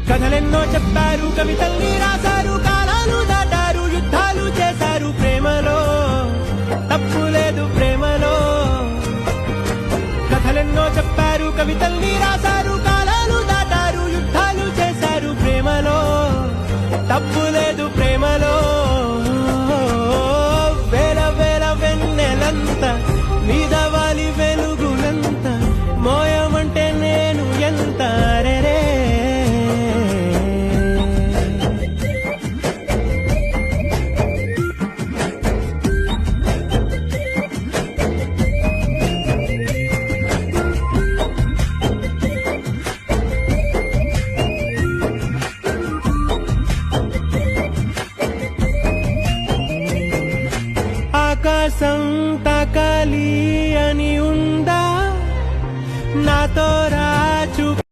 కథలెన్నో చెప్పారు, కవితల్ని రాశారు, కాలాలు దాటారు, యుద్ధాలు చేశారు, ప్రేమలో తప్పు లేదు, ప్రేమలో. కథలెన్నో చెప్పారు, కవితల్ని రాశారు, కాలాలు దాటారు, యుద్ధాలు చేశారు, ప్రేమలో తప్పు లేదు, ప్రేమలో. వేల వేల వెన్నెలంత మీద వాలి వెలుగునంత మోయమంటే నేను ఎంత రే. ఆకాశం తాకాలి అని ఉందా, నాతో రా